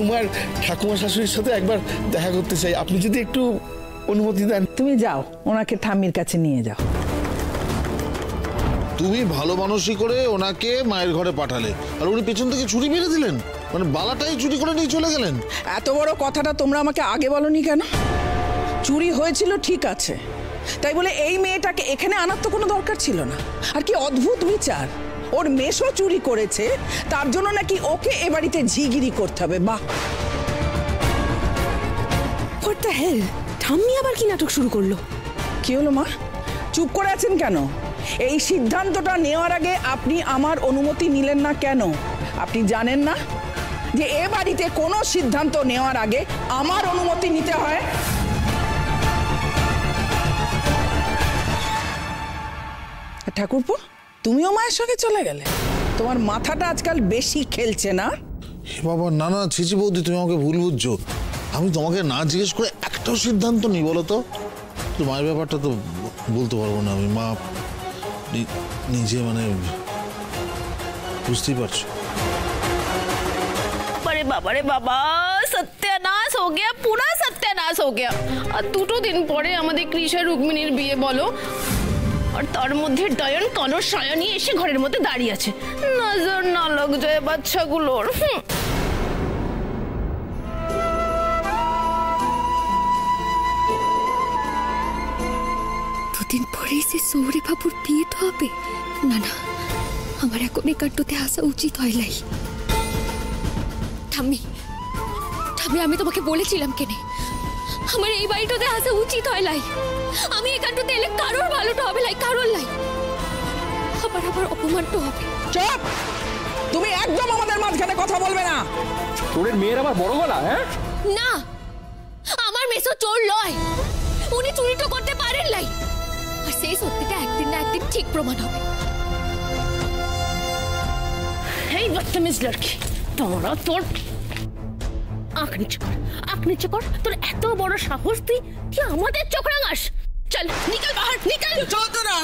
তোমার ঠাকুমা শাশুড়ির সাথে একবার দেখা করতে চাই, আপনি যদি একটু অনুমতি দেন। তুমি যাও, ওনাকে ঠাম্মির কাছে নিয়ে যাও। তুমি ভালো মানুষই করে ওনাকে মায়ের ঘরে পাঠালে, আর উনি পেছন থেকে ছুরি মেরে দিলেন, মানে বালাটাই চুরি করে নিয়ে চলে গেলেন। এত বড় কথাটা তোমরা আমাকে আগে বলনি কেন? চুরি হয়েছিল ঠিক আছে, তাই বলে এই মেয়েটাকে এখানে আনার তো কোনো দরকার ছিল না। আর কি অদ্ভুত বিচার, ওর মেশো চুরি করেছে তার জন্য নাকি ওকে এ বাড়িতে ঝিগিরি করতে হবে। বাহ, হোয়াট দ্য হেল, ঠাম্মি আবার কি নাটক শুরু করলো? কি হলো মা, চুপ করে আছেন কেন? এই সিদ্ধান্তটা নেওয়ার আগে আপনি আমার অনুমতি নিলেন না কেন? আপনি জানেন না যে এ বাড়িতে কোনো সিদ্ধান্ত নেওয়ার আগে আমার অনুমতি নিতে হয়? ঠাকুরপো, তুমিও মায়ের সঙ্গে চলে গেলে? তোমার মাথাটা আজকাল বেশি খেলছে না? হে বাবা, না না, ছিচি বৌদি, তুমি আমাকে ভুল বুঝছো। আমি তোমাকে না জিজ্ঞেস করে একটাও সিদ্ধান্ত নিই বলো তো? মায়ের ব্যাপারটা তো বলতে পারবো না আমি, মা নিজে মানে বুঝতেই পারছো। अरे बाबा रे बाबा, सत्यानाश हो गया, पूरा सत्यानाश हो गया। আর দুটো দিন পরে আমাদের কৃষা রুক্মিণীর বিয়ে বলো, আর তার মধ্যে ডায়ন কালো সায়া নিয়ে এসে ঘরের মধ্যে দাঁড়িয়ে আছে। নজর না লাগ যায় বাচ্চাগুলোর। দুদিন পরেই সে সৌরে বাবুর বিয়ে তো হবে। না না, আমার এখন এই কাণ্ডতে আসা উচিত হয় নাই। ঠাম্মি, ঠাম্মি, আমি তোমাকে বলেছিলাম কেনে আমার এই বাড়িটাতে আসা উচিত হয় নাই। আমি এই কাণ্ডতে এলে কারোর ভালোটা হবে নাই, কারোর নাই, আবার আবার অপমানটা হবে। চুপ! তুমি একদম আমাদের মাঝখানে কথা বলবে না। তোর মেয়ের আবার বড় গলা? হ্যাঁ না, আমার মেসো চোর লয়, উনি চুরিটা করতে পারেন নাই, আর সেই সত্যিটা একদিন না একদিন ঠিক প্রমাণ হবে। এই বদতমিজ লড়কি, তোরা তোর আঁখ নিচে কর, তোর এত বড় সাহস তুই আমাদের চোখ রাঙাস? চল নিকল বাহার, নিকল। চল তোরা।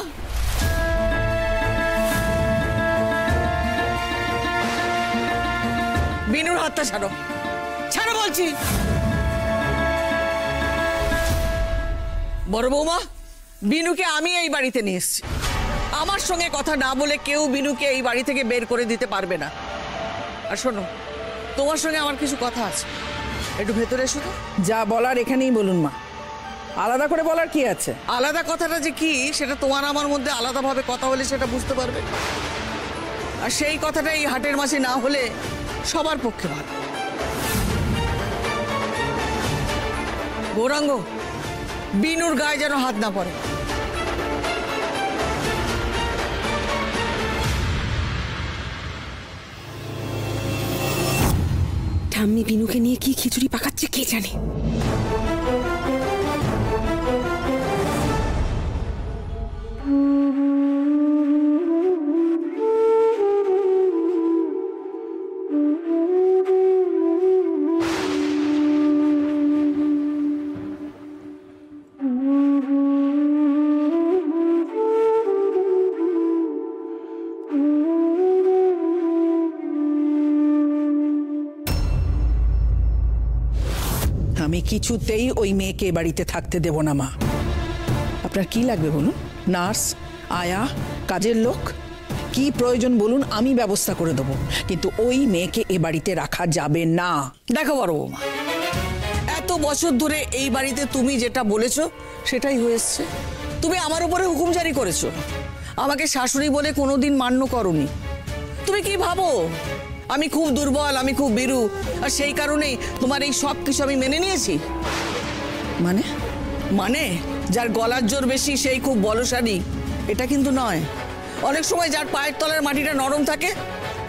বিনুর হাতটা ছাড়ো, ছাড়ো বলছি। বড় বৌমা, বিনুকে আমি এই বাড়িতে নিয়ে এসেছি। আমার সঙ্গে কথা না বলে কেউ বিনুকে এই বাড়ি থেকে বের করে দিতে পারবে না। আর শোনো, তোমার সঙ্গে আমার কিছু কথা আছে, একটু ভেতরে এসো তো। যা বলার এখানেই বলুন মা, আলাদা করে বলার কি আছে? আলাদা কথাটা যে কি সেটা তোমার আমার মধ্যে আলাদাভাবে কথা হলে সেটা বুঝতে পারবে, আর সেই কথাটা এই হাটের মাঝে না হলে সবার পক্ষে ভালো। গৌরাঙ্গ, বিনুর গায়ে যেন হাত না পড়ে। ঠাম্মি বিনুকে নিয়ে কি খিচুড়ি পাকাচ্ছে কে জানে। আমি কিছুতেই ওই মেয়েকে বাড়িতে থাকতে দেব না মা। আপনার কি লাগবে বলুন? নার্স, আয়া, কাজের লোক, কি প্রয়োজন বলুন, আমি ব্যবস্থা করে দেবো, কিন্তু ওই মেয়েকে এ বাড়িতে রাখা যাবে না। দেখো বড় বৌমা, এত বছর ধরে এই বাড়িতে তুমি যেটা বলেছো সেটাই হয়েছে। তুমি আমার উপরে হুকুম জারি করেছো, আমাকে শাশুড়ি বলে কোনোদিন মান্য করনি। তুমি কি ভাবো আমি খুব দুর্বল, আমি খুব ভীরু, আর সেই কারণেই তোমার এই সব কিছু আমি মেনে নিয়েছি? মানে মানে যার গলার জোর বেশি সেই খুব বলশালী, এটা কিন্তু নয়। অনেক সময় যার পায়ের তলার মাটিটা নরম থাকে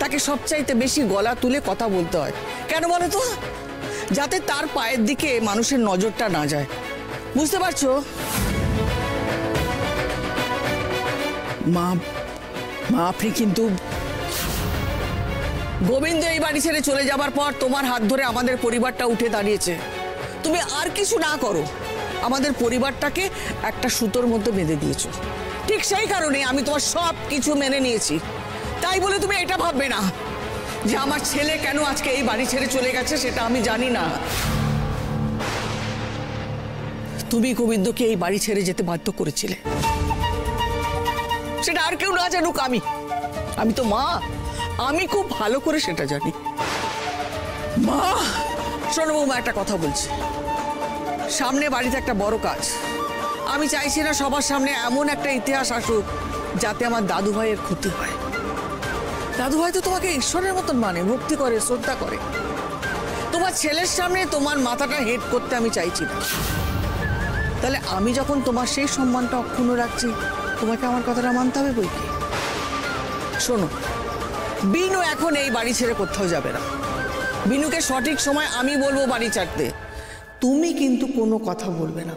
তাকে সবচাইতে বেশি গলা তুলে কথা বলতে হয়। কেন বলো তো? যাতে তার পায়ের দিকে মানুষের নজরটা না যায়। বুঝতে পারছো মা? মা, আপনি কিন্তু গোবিন্দ এই বাড়ি ছেড়ে চলে যাবার পর তোমার হাত ধরে আমাদের পরিবারটা উঠে দাঁড়িয়েছে। তুমি আর কিছু না করো, আমাদের পরিবারটাকে একটা সুতোর মধ্যে বেঁধে দিয়েছো। ঠিক সেই কারণে আমি তোমার সব কিছু মেনে নিয়েছি। তাই বলে তুমি এটা ভাববে না যে আমার ছেলে কেন আজকে এই বাড়ি ছেড়ে চলে গেছে সেটা আমি জানি না। তুমি গোবিন্দকে এই বাড়ি ছেড়ে যেতে বাধ্য করেছিলে, সেটা আর কেউ না জানুক, আমি তো মা, আমি খুব ভালো করে সেটা জানি। মা শোনো বৌমা, একটা কথা বলছি, সামনে বাড়িতে একটা বড় কাজ, আমি চাইছি না সবার সামনে এমন একটা ইতিহাস আসুক যাতে আমার দাদু ভাইয়ের ক্ষতি হয়। দাদু ভাই তো তোমাকে ঈশ্বরের মতন মানে, ভক্তি করে, শ্রদ্ধা করে। তোমার ছেলের সামনে তোমার মাথাটা হেট করতে আমি চাইছি না। তাহলে আমি যখন তোমার সেই সম্মানটা অক্ষুণ্ণ রাখছি, তোমাকে আমার কথাটা মানতে হবে বই কি। শোনো, বিনু এখন এই বাড়ি ছেড়ে কোথাও যাবে না। বিনুকে সঠিক সময় আমি বলবো বাড়ি ছাড়তে, তুমি কিন্তু কোনো কথা বলবে না।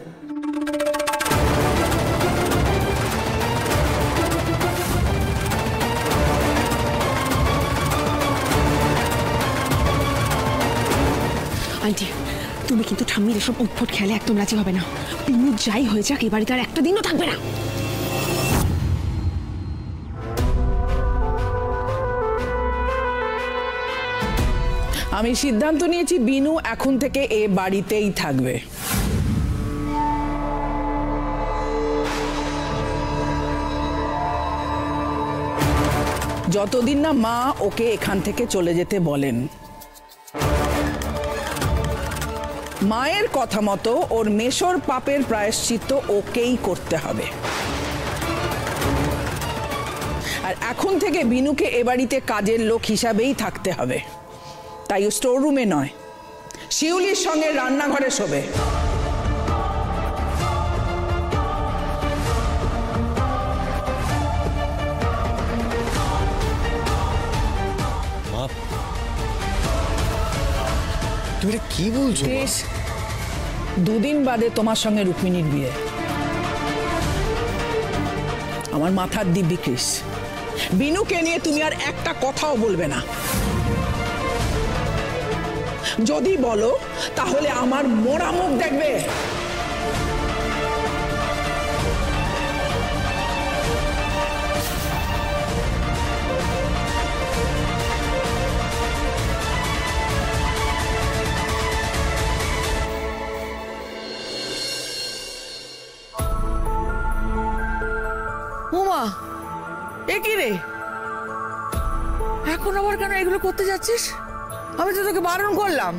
আন্টি, তুমি কিন্তু ঠাম্মির এসব উদ্ভট খেলে একদম রাজি হবে না। বিনু যাই হয়ে যাক, এই বাড়িতে আর একটা দিনও থাকবে না। আমি সিদ্ধান্ত নিয়েছি বিনু এখন থেকে এ বাড়িতেই থাকবে। যতদিন না মা ওকে এখান থেকে চলে যেতে বলেন। মায়ের কথা মতো ওর মেশর পাপের প্রায়শ্চিত্ত ওকেই করতে হবে। আর এখন থেকে বিনুকে এ বাড়িতে কাজের লোক হিসাবেই থাকতে হবে। তাই ও স্টোর রুমে নয়, শিউলির সঙ্গে রান্নাঘরে শোবে। তুমি এটা কি বলছো? বেশ, দুদিন বাদে তোমার সঙ্গে রুক্মিণীর বিয়ে। আমার মাথার দিব্যি ক্রিস, বিনুকে নিয়ে তুমি আর একটা কথাও বলবে না। যদি বলো তাহলে আমার মোড়া মুখ দেখবে। ওমা, এ কি রে, এখন আবার কেন এগুলো করতে যাচ্ছিস? আমি তো তোকে বারণ করলাম।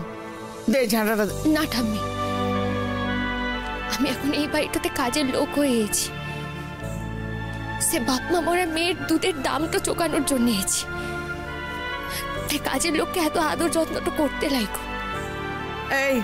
দে ঝাঁটাটা। না ঠাম্মি, আমি এখন এই বাড়িটাতে কাজের লোক হয়ে গেছি। সে বাপ মা মরা মেয়ের দুধের দামটা চোকানোর জন্য এসেছি। তাই কাজের লোককে এত আদর যত্নটা করতে লাগো। এই